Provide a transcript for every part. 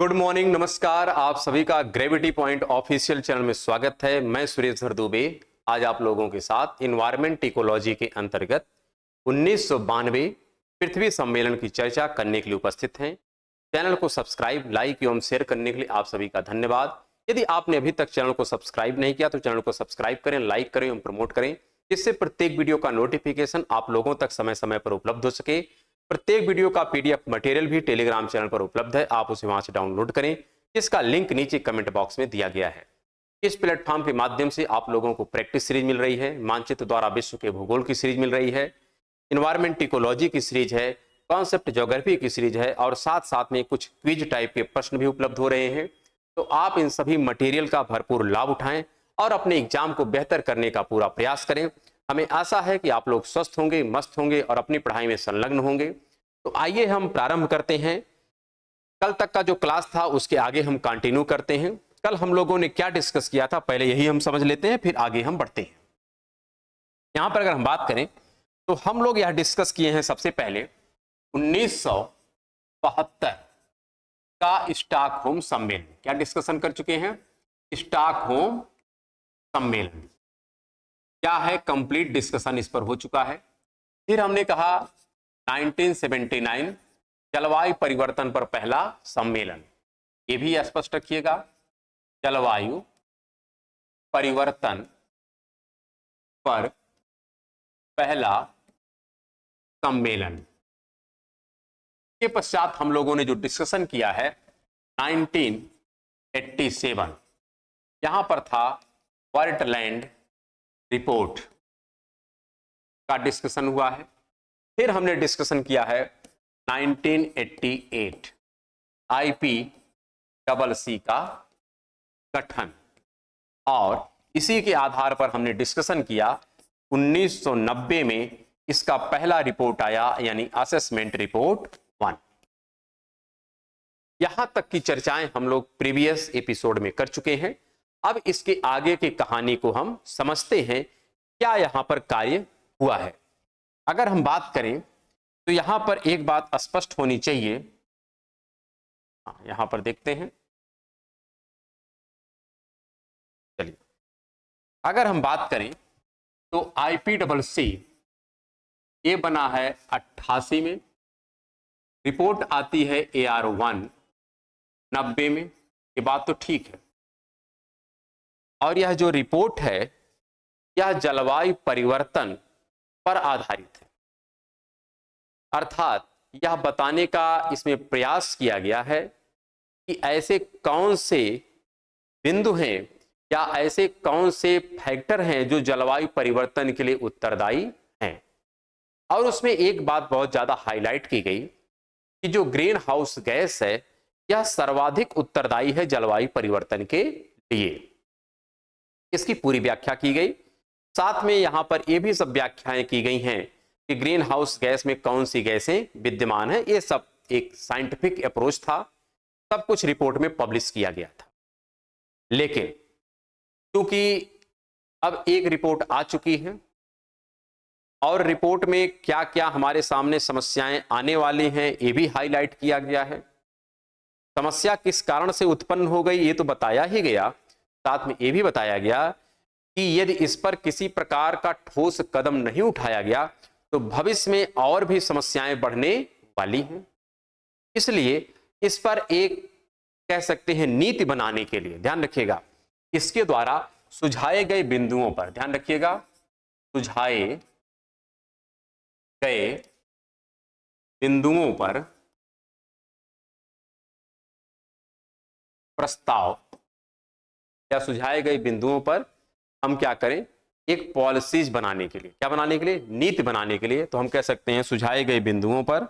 Good morning, नमस्कार। आप सभी का ग्रेविटी पॉइंट ऑफिशियल चैनल में स्वागत है। मैं सुरेश दुबे आज आप लोगों के साथ इन्वायरमेंट इकोलॉजी के अंतर्गत 1992 पृथ्वी सम्मेलन की चर्चा करने के लिए उपस्थित हैं। चैनल को सब्सक्राइब, लाइक एवं शेयर करने के लिए आप सभी का धन्यवाद। यदि आपने अभी तक चैनल को सब्सक्राइब नहीं किया तो चैनल को सब्सक्राइब करें, लाइक करें एवं प्रमोट करें, जिससे प्रत्येक वीडियो का नोटिफिकेशन आप लोगों तक समय समय पर उपलब्ध हो सके। प्रत्येक वीडियो का पीडीएफ मटेरियल भी टेलीग्राम चैनल पर उपलब्ध है, आप उसे वहां से डाउनलोड करें, जिसका लिंक नीचे कमेंट बॉक्स में दिया गया है। इस प्लेटफॉर्म के माध्यम से आप लोगों को प्रैक्टिस सीरीज मिल रही है, मानचित्र द्वारा विश्व के भूगोल की सीरीज मिल रही है, इन्वायरमेंट इकोलॉजी की सीरीज है, कॉन्सेप्ट ज्योग्राफी की सीरीज है और साथ साथ में कुछ क्विज टाइप के प्रश्न भी उपलब्ध हो रहे हैं। तो आप इन सभी मटेरियल का भरपूर लाभ उठाएं और अपने एग्जाम को बेहतर करने का पूरा प्रयास करें। हमें आशा है कि आप लोग स्वस्थ होंगे, मस्त होंगे और अपनी पढ़ाई में संलग्न होंगे। तो आइए हम प्रारंभ करते हैं। कल तक का जो क्लास था उसके आगे हम कंटिन्यू करते हैं। कल हम लोगों ने क्या डिस्कस किया था, पहले यही हम समझ लेते हैं, फिर आगे हम बढ़ते हैं। यहां पर अगर हम बात करें तो हम लोग यह डिस्कस किए हैं सबसे पहले 1972 का स्टॉकहोम सम्मेलन। क्या डिस्कशन कर चुके हैं? स्टॉकहोम सम्मेलन क्या है, कंप्लीट डिस्कशन इस पर हो चुका है। फिर हमने कहा 1979 जलवायु परिवर्तन पर पहला सम्मेलन, ये भी स्पष्ट रखिएगा, जलवायु परिवर्तन पर पहला सम्मेलन। के पश्चात हम लोगों ने जो डिस्कशन किया है 1987, यहां पर था वर्टलैंड रिपोर्ट का डिस्कशन हुआ है। फिर हमने डिस्कशन किया है 1988 IPCC का गठन, और इसी के आधार पर हमने डिस्कशन किया 1990 में इसका पहला रिपोर्ट आया, यानी असेसमेंट रिपोर्ट 1। यहां तक की चर्चाएं हम लोग प्रीवियस एपिसोड में कर चुके हैं। अब इसके आगे की कहानी को हम समझते हैं, क्या यहां पर कार्य हुआ है। अगर हम बात करें तो यहां पर एक बात स्पष्ट होनी चाहिए। यहां पर देखते हैं, चलिए अगर हम बात करें तो IPCC ये बना है 88 में, रिपोर्ट आती है AR1 90 में। ये बात तो ठीक है, और यह जो रिपोर्ट है यह जलवायु परिवर्तन पर आधारित है, अर्थात यह बताने का इसमें प्रयास किया गया है कि ऐसे कौन से बिंदु हैं या ऐसे कौन से फैक्टर हैं जो जलवायु परिवर्तन के लिए उत्तरदायी हैं। और उसमें एक बात बहुत ज्यादा हाईलाइट की गई कि जो ग्रीन हाउस गैस है यह सर्वाधिक उत्तरदायी है जलवायु परिवर्तन के लिए। इसकी पूरी व्याख्या की गई, साथ में यहां पर यह भी सब व्याख्याएं की गई हैं कि ग्रीन हाउस गैस में कौन सी गैसें विद्यमान है। यह सब एक साइंटिफिक अप्रोच था, सब कुछ रिपोर्ट में पब्लिश किया गया था। लेकिन क्योंकि अब एक रिपोर्ट आ चुकी है और रिपोर्ट में क्या क्या हमारे सामने समस्याएं आने वाली हैं ये भी हाईलाइट किया गया है। समस्या किस कारण से उत्पन्न हो गई ये तो बताया ही गया, साथ में ये भी बताया गया कि यदि इस पर किसी प्रकार का ठोस कदम नहीं उठाया गया तो भविष्य में और भी समस्याएं बढ़ने वाली हैं। इसलिए इस पर एक कह सकते हैं नीति बनाने के लिए, ध्यान रखिएगा, इसके द्वारा सुझाए गए बिंदुओं पर, ध्यान रखिएगा, सुझाए गए बिंदुओं पर प्रस्ताव या सुझाए गए बिंदुओं पर हम क्या करें, एक पॉलिसीज बनाने के लिए, क्या बनाने के लिए, नीति बनाने के लिए। तो हम कह सकते हैं सुझाए गए बिंदुओं पर,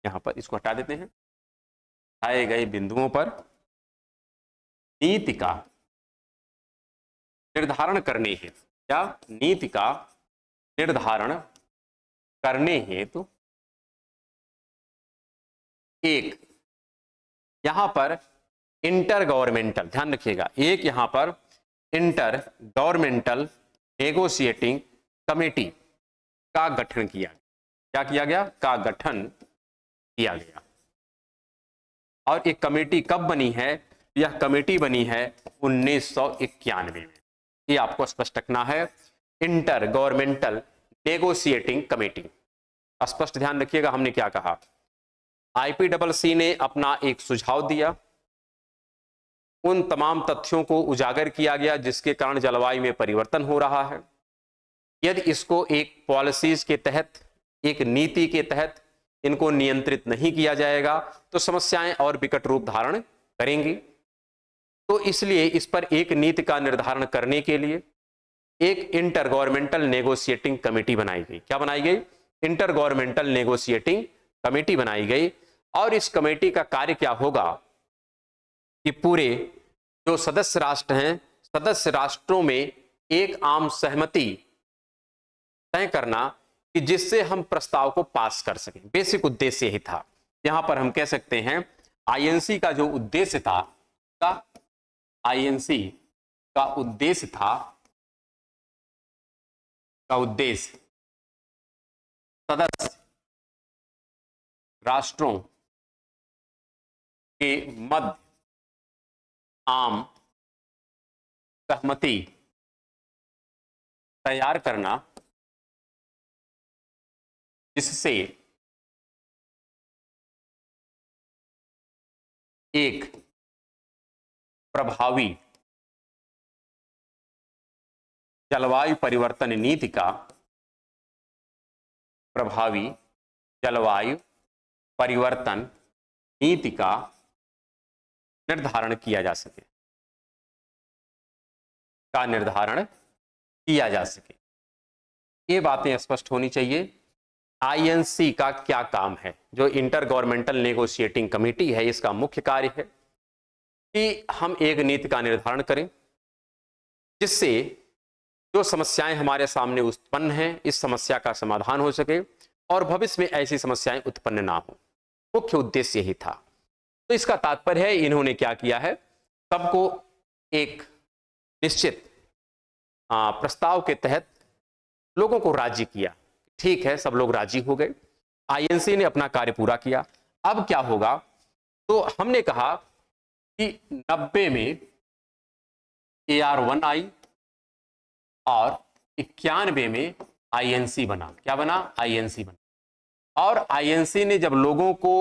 यहां पर इसको हटा देते हैं, सुझाए गए बिंदुओं पर नीति का निर्धारण करने हेतु, क्या नीति का निर्धारण करने हेतु एक यहां पर इंटर गवर्नमेंटल, ध्यान रखिएगा, एक यहां पर इंटर गवर्नमेंटल नेगोशिएटिंग कमेटी का गठन किया गया। क्या किया गया? का गठन किया गया। और एक कमेटी कब बनी है? यह कमेटी बनी है 1991 में। ये आपको स्पष्ट रखना है, इंटर गवर्नमेंटल नेगोशिएटिंग कमेटी। स्पष्ट ध्यान रखिएगा हमने क्या कहा। IPCC ने अपना एक सुझाव दिया, उन तमाम तथ्यों को उजागर किया गया जिसके कारण जलवायु में परिवर्तन हो रहा है। यदि इसको एक पॉलिसीज के तहत, एक नीति के तहत इनको नियंत्रित नहीं किया जाएगा तो समस्याएं और विकट रूप धारण करेंगी। तो इसलिए इस पर एक नीति का निर्धारण करने के लिए एक इंटर गवर्नमेंटल नेगोशिएटिंग कमेटी बनाई गई। क्या बनाई गई? इंटर गवर्नमेंटल नेगोशिएटिंग कमेटी बनाई गई। और इस कमेटी का कार्य क्या होगा कि पूरे जो सदस्य राष्ट्र हैं, सदस्य राष्ट्रों में एक आम सहमति तय करना कि जिससे हम प्रस्ताव को पास कर सकें। बेसिक उद्देश्य यही था। यहां पर हम कह सकते हैं आईएनसी का जो उद्देश्य था, आईएनसी का उद्देश्य था, उद्देश्य सदस्य राष्ट्रों के मध्य आम सहमति तैयार करना जिससे एक प्रभावी जलवायु परिवर्तन नीति का, प्रभावी जलवायु परिवर्तन नीति का निर्धारण किया जा सके, ये बातें स्पष्ट होनी चाहिए। आईएनसी का क्या काम है? जो इंटर गवर्नमेंटल नेगोशिएटिंग कमेटी है, इसका मुख्य कार्य है कि हम एक नीति का निर्धारण करें जिससे जो समस्याएं हमारे सामने उत्पन्न हैं, इस समस्या का समाधान हो सके और भविष्य में ऐसी समस्याएं उत्पन्न ना हो। मुख्य उद्देश्य यही था। तो इसका तात्पर्य है इन्होंने क्या किया है, सबको एक निश्चित प्रस्ताव के तहत लोगों को राजी किया। ठीक है, सब लोग राजी हो गए, आईएनसी ने अपना कार्य पूरा किया। अब क्या होगा? तो हमने कहा कि 90 में AR1 आई और 91 में आईएनसी बना। क्या बना? आईएनसी बना। और आईएनसी ने जब लोगों को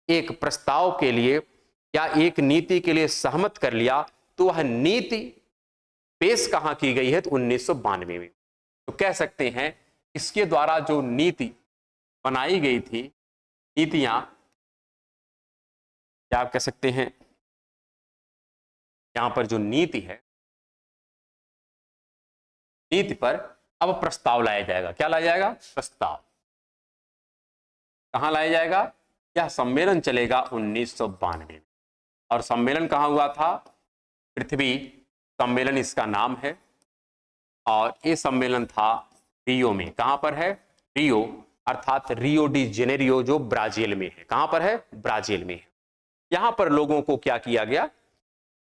एक प्रस्ताव के लिए या एक नीति के लिए सहमत कर लिया तो वह नीति पेश कहां की गई है? तो 1992 में। तो कह सकते हैं इसके द्वारा जो नीति बनाई गई थी, नीतियां, क्या आप कह सकते हैं, यहां पर जो नीति है, नीति पर अब प्रस्ताव लाया जाएगा। क्या लाया जाएगा? प्रस्ताव। कहां लाया जाएगा? यह सम्मेलन चलेगा 1992 में। और सम्मेलन कहां हुआ था? पृथ्वी सम्मेलन इसका नाम है। और ये सम्मेलन था रियो में। कहां पर है? रियो, अर्थात रियो डी जेनेरियो, जो ब्राजील में है। कहां पर है? ब्राजील में है। यहां पर लोगों को क्या किया गया,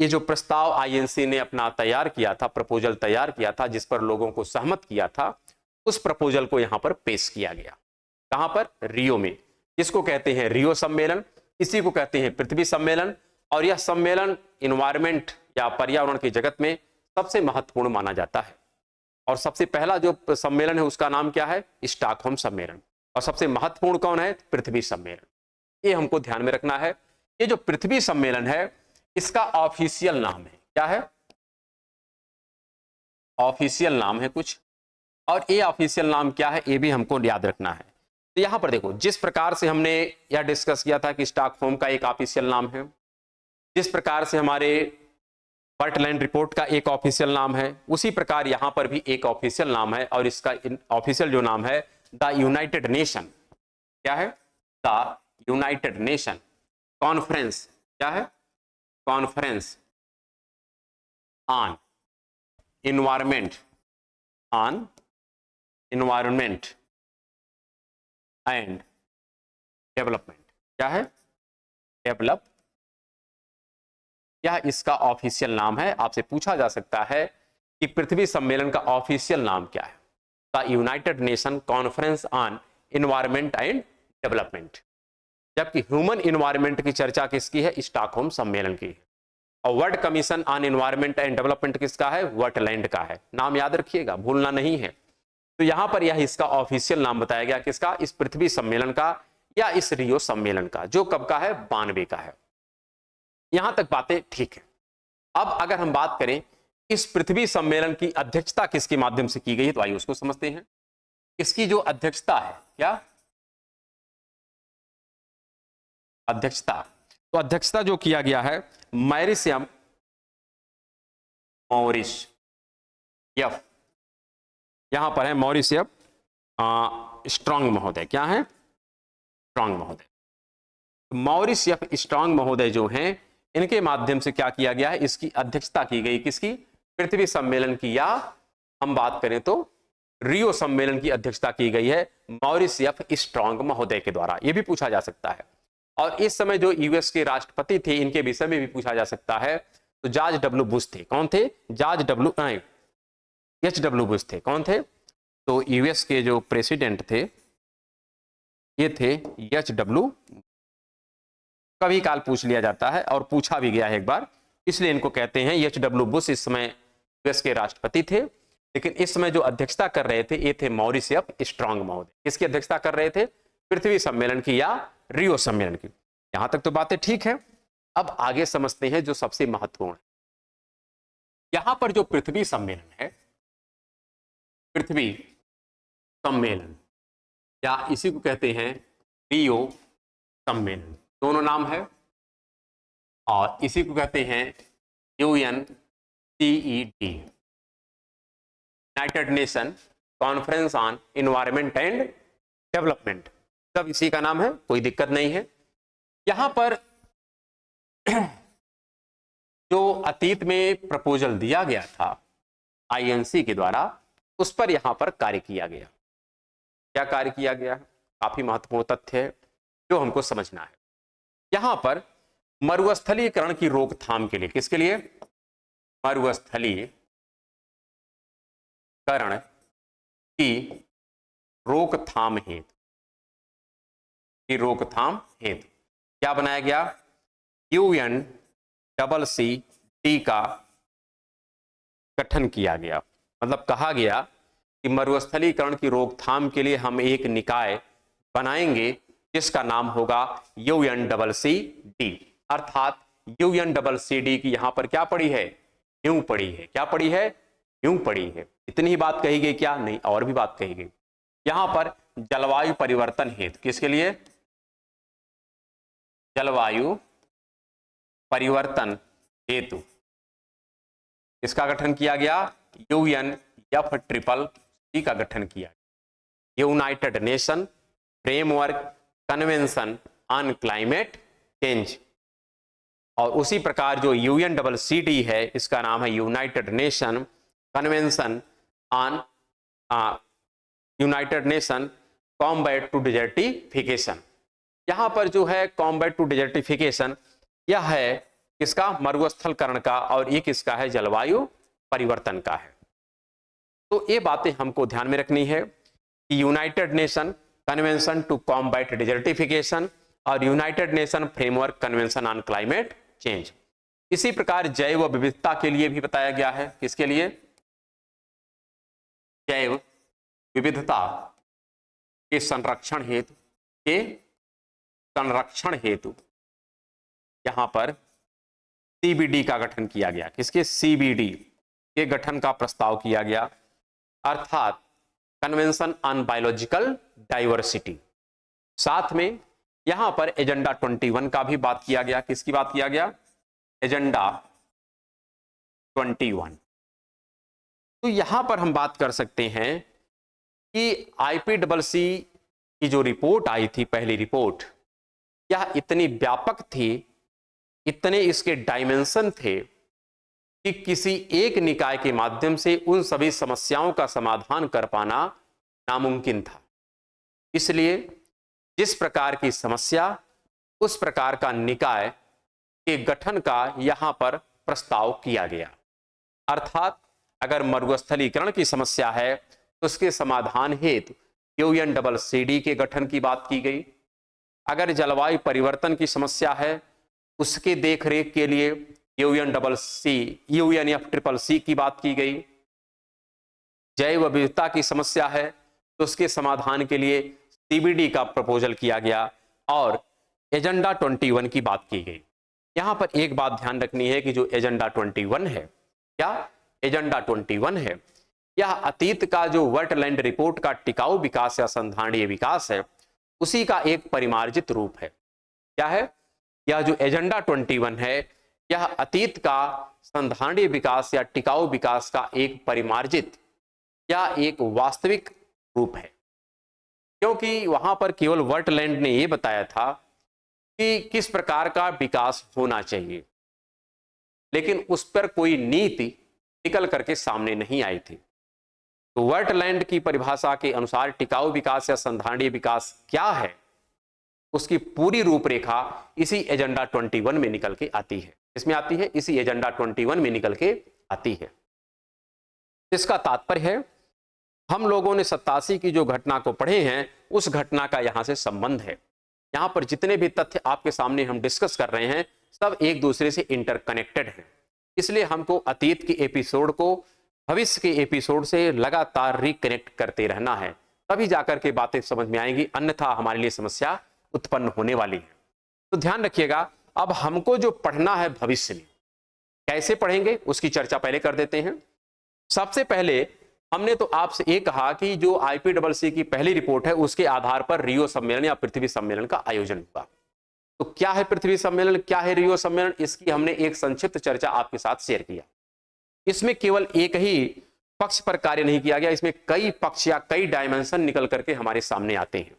ये जो प्रस्ताव आईएनसी ने अपना तैयार किया था, प्रपोजल तैयार किया था, जिस पर लोगों को सहमत किया था, उस प्रपोजल को यहां पर पेश किया गया। कहां पर? रियो में। इसको कहते हैं रियो सम्मेलन, इसी को कहते हैं पृथ्वी सम्मेलन। और यह सम्मेलन इन्वायरमेंट या पर्यावरण की जगत में सबसे महत्वपूर्ण माना जाता है। और सबसे पहला जो सम्मेलन है उसका नाम क्या है? स्टॉकहोम सम्मेलन। और सबसे महत्वपूर्ण कौन है? पृथ्वी सम्मेलन। ये हमको ध्यान में रखना है। ये जो पृथ्वी सम्मेलन है, इसका ऑफिशियल नाम है। क्या है? ऑफिशियल नाम है कुछ। और ये ऑफिशियल नाम क्या है, ये भी हमको याद रखना है। तो यहां पर देखो, जिस प्रकार से हमने यह डिस्कस किया था कि स्टॉकहोम का एक ऑफिशियल नाम है, जिस प्रकार से हमारे बर्टलैंड रिपोर्ट का एक ऑफिशियल नाम है, उसी प्रकार यहां पर भी एक ऑफिशियल नाम है। और इसका ऑफिशियल जो नाम है, द यूनाइटेड नेशन। क्या है? The United nation conference. क्या है? Conference on environment, on environment and development. क्या है? डेवलप। यह इसका ऑफिशियल नाम है। आपसे पूछा जा सकता है कि पृथ्वी सम्मेलन का ऑफिशियल नाम क्या है? The United nation conference on environment and development. जबकि ह्यूमन इन्वायरमेंट की चर्चा किसकी है? स्टॉकहोम सम्मेलन की। और world commission on environment and development किसका है? वर्टलैंड का है। नाम याद रखिएगा, भूलना नहीं है। तो यहां पर यह इसका ऑफिशियल नाम बताया गया किसका? इस पृथ्वी सम्मेलन का या इस रियो सम्मेलन का, जो कब का है? 92 का है। यहां तक बातें ठीक है। अब अगर हम बात करें इस पृथ्वी सम्मेलन की अध्यक्षता किसके माध्यम से की गई है, तो आइए उसको समझते हैं। इसकी जो अध्यक्षता है, क्या अध्यक्षता? तो अध्यक्षता जो किया गया है मैरियम मॉरिसयफ, यहां पर है मॉरिसयफ स्ट्रांग महोदय। क्या है? स्ट्रांग महोदय। मॉरिसयफ स्ट्रांग महोदय जो हैं, इनके माध्यम से क्या किया गया है? इसकी अध्यक्षता की गई। किसकी? पृथ्वी सम्मेलन की, या हम बात करें तो रियो सम्मेलन की अध्यक्षता की गई है मॉरिसयफ स्ट्रांग महोदय के द्वारा। यह भी पूछा जा सकता है। और इस समय जो यूएस के राष्ट्रपति थे, इनके विषय में भी पूछा जा सकता है। तो जॉर्ज डब्ल्यू बुश थे। कौन थे? एच डब्ल्यू बुश थे। कौन थे? तो यूएस के जो प्रेसिडेंट थे ये थे एच डब्ल्यू। कभी काल पूछ लिया जाता है और पूछा भी गया है एक बार, इसलिए इनको कहते हैं एच डब्ल्यू बुश। इस समय यूएस के राष्ट्रपति थे, लेकिन इस समय जो अध्यक्षता कर रहे थे ये थे मॉरिसयफ स्ट्रांग महोदय। किसकी अध्यक्षता कर रहे थे? पृथ्वी सम्मेलन की या रियो सम्मेलन की। यहां तक तो बातें ठीक है। अब आगे समझते हैं जो सबसे महत्वपूर्ण है। यहां पर जो पृथ्वी सम्मेलन है, पृथ्वी सम्मेलन या इसी को कहते हैं रियो सम्मेलन, दोनों नाम है। और इसी को कहते हैं UNCED, United nation conference on environment and development. सब इसी का नाम है, कोई दिक्कत नहीं है। यहां पर जो अतीत में प्रपोजल दिया गया था INC के द्वारा, उस पर यहां पर कार्य किया गया। क्या कार्य किया गया है? काफी महत्वपूर्ण तथ्य है जो हमको समझना है। यहां पर मरुस्थलीकरण की रोकथाम के लिए, किसके लिए? मरुस्थलीकरण की रोकथाम हेतु क्या बनाया गया? UNCCD का गठन किया गया। मतलब कहा गया कि मरुस्थलीकरण की रोकथाम के लिए हम एक निकाय बनाएंगे जिसका नाम होगा UNCCD। अर्थात UNCCD की यहां पर क्या पड़ी है? यूं पड़ी है। क्या पड़ी है? यूं पड़ी है। इतनी ही बात कही गई क्या? नहीं, और भी बात कही गई। यहां पर जलवायु परिवर्तन हेतु, किसके लिए? जलवायु परिवर्तन हेतु इसका गठन किया गया। UNFCCC का गठन किया, united nation framework convention on climate change. और उसी प्रकार जो UNCCD है, इसका नाम है united nation convention on united nation combat to desertification. यहां पर जो है कॉम्बैट टू डिजर्टिफिकेशन, यह है किसका? मरुस्थलकरण का, और ये किसका है? जलवायु परिवर्तन का है। तो ये बातें हमको ध्यान में रखनी है कि United nation Convention to Combat Desertification और United nation framework convention on climate Change. इसी प्रकार जैव विविधता के लिए भी बताया गया है। किसके लिए? जैव विविधता के संरक्षण हेतु यहां पर CBD का गठन किया गया। किसके? CBD के गठन का प्रस्ताव किया गया, अर्थात कन्वेंशन ऑन बायोलॉजिकल डाइवर्सिटी। साथ में यहां पर एजेंडा 21 का भी बात किया गया। किसकी बात किया गया? एजेंडा 21। तो यहां पर हम बात कर सकते हैं कि IPCC की जो रिपोर्ट आई थी, पहली रिपोर्ट, यह इतनी व्यापक थी, इतने इसके डायमेंशन थे कि किसी एक निकाय के माध्यम से उन सभी समस्याओं का समाधान कर पाना नामुमकिन था। इसलिए जिस प्रकार की समस्या, उस प्रकार का निकाय के गठन का यहां पर प्रस्ताव किया गया। अर्थात अगर मरुस्थलीकरण की समस्या है तो उसके समाधान हेतु UNCCD के गठन की बात की गई। अगर जलवायु परिवर्तन की समस्या है उसके देखरेख के लिए UNFCCC की बात की गई। जैव विविधता की समस्या है तो उसके समाधान के लिए CBD का प्रपोजल किया गया और एजेंडा 21 की बात की गई। यहां पर एक बात ध्यान रखनी है कि जो एजेंडा 21 है, क्या एजेंडा 21 है, यह अतीत का जो वेटलैंड रिपोर्ट का टिकाऊ विकास या संधारणीय विकास है उसी का एक परिमार्जित रूप है। क्या है? यह जो एजेंडा 21 है यह अतीत का संधारणीय विकास या टिकाऊ विकास का एक परिमार्जित या एक वास्तविक रूप है, क्योंकि वहां पर केवल वेटलैंड ने यह बताया था कि किस प्रकार का विकास होना चाहिए, लेकिन उस पर कोई नीति निकल करके सामने नहीं आई थी। तो वेटलैंड की परिभाषा के अनुसार टिकाऊ विकास या संधारणीय विकास क्या है उसकी पूरी रूपरेखा इसी एजेंडा 21 में निकल के आती है। इसमें आती है, इसी एजेंडा 21 में निकल के आती है। इसका तात्पर्य है हम लोगों ने 87 की जो घटना को पढ़े हैं उस घटना का यहां से संबंध है। यहां पर जितने भी तथ्य आपके सामने हम डिस्कस कर रहे हैं सब एक दूसरे से इंटरकनेक्टेड हैं। इसलिए हमको अतीत के एपिसोड को भविष्य के एपिसोड से लगातार रिकनेक्ट करते रहना है, तभी जाकर के बातें समझ में आएंगी, अन्यथा हमारे लिए समस्या उत्पन्न होने वाली है। तो ध्यान रखिएगा, अब हमको जो पढ़ना है भविष्य में कैसे पढ़ेंगे उसकी चर्चा पहले कर देते हैं। सबसे पहले हमने तो आपसे ये कहा कि जो IPCC की पहली रिपोर्ट है उसके आधार पर रियो सम्मेलन या पृथ्वी सम्मेलन का आयोजन हुआ। तो क्या है पृथ्वी सम्मेलन, क्या है रियो सम्मेलन, इसकी हमने एक संक्षिप्त चर्चा आपके साथ शेयर किया। इसमें केवल एक ही पक्ष पर कार्य नहीं किया गया, इसमें कई पक्ष या कई डायमेंशन निकल करके हमारे सामने आते हैं।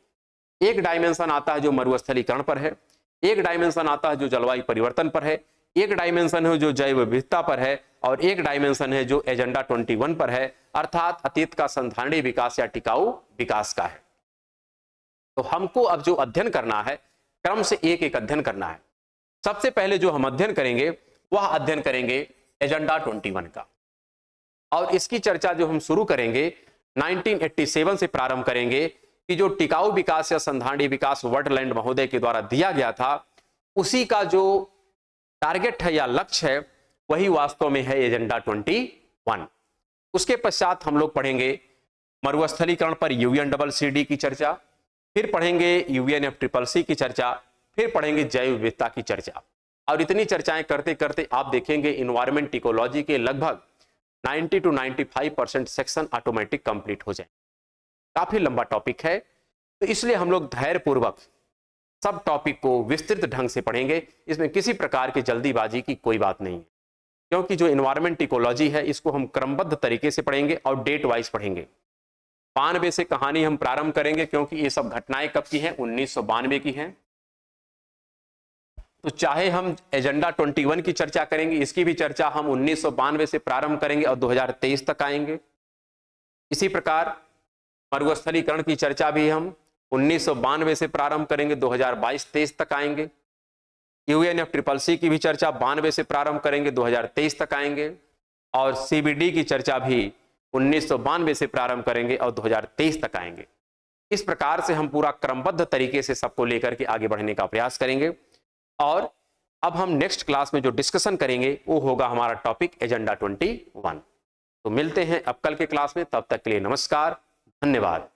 एक डायमेंशन आता है जो मरुस्थलीकरण पर है, एक डायमेंशन आता है जो जलवायु परिवर्तन पर है, एक डायमेंशन है जो जैव विविधता पर है और एक डायमेंशन है जो एजेंडा 21 पर है, अर्थात अतीत का संधारणीय विकास या टिकाऊ विकास का है। तो हमको अब जो अध्ययन करना है क्रम से एक एक अध्ययन करना है। सबसे पहले जो हम अध्ययन करेंगे वह अध्ययन करेंगे एजेंडा 21 का, और इसकी चर्चा जो हम शुरू करेंगे 1987 से प्रारंभ करेंगे कि जो टिकाऊ विकास या संधारणीय विकास वेटलैंड महोदय के द्वारा दिया गया था उसी का जो टारगेट है या लक्ष्य है वही वास्तव में है एजेंडा 21। उसके पश्चात हम लोग पढ़ेंगे मरुस्थलीकरण पर UNCCC की चर्चा, फिर पढ़ेंगे UNFCCC की चर्चा, फिर पढ़ेंगे जैव विविधता की चर्चा। और इतनी चर्चाएं करते करते आप देखेंगे इन्वायरमेंट इकोलॉजी के लगभग 90 to 95% सेक्शन ऑटोमेटिक कंप्लीट हो जाए। काफी लंबा टॉपिक है, तो इसलिए हम लोग धैर्यपूर्वक सब टॉपिक को विस्तृत ढंग से पढ़ेंगे। इसमें किसी प्रकार की जल्दीबाजी की कोई बात नहीं है, क्योंकि जो इन्वायरमेंट इकोलॉजी है इसको हम क्रमबद्ध तरीके से पढ़ेंगे और डेट वाइज पढ़ेंगे। 92 से कहानी हम प्रारंभ करेंगे, क्योंकि ये सब घटनाएं कब की हैं, 1992 की हैं। तो चाहे हम एजेंडा 21 की चर्चा करेंगे, इसकी भी चर्चा हम 1992 से प्रारंभ करेंगे और 2023 तक आएंगे। इसी प्रकार मरुस्थलीकरण की चर्चा भी हम 1992 से प्रारंभ करेंगे, 2022-23 तक आएंगे। UNFCCC की भी चर्चा 92 से प्रारंभ करेंगे, 2023 तक आएंगे। और CBD की चर्चा भी 1992 से प्रारंभ करेंगे और 2023 तक आएंगे। इस प्रकार से हम पूरा क्रमबद्ध तरीके से सबको लेकर के आगे बढ़ने का प्रयास करेंगे। और अब हम नेक्स्ट क्लास में जो डिस्कशन करेंगे वो होगा हमारा टॉपिक एजेंडा 21। तो मिलते हैं अब कल के क्लास में, तब तक के लिए नमस्कार, धन्यवाद।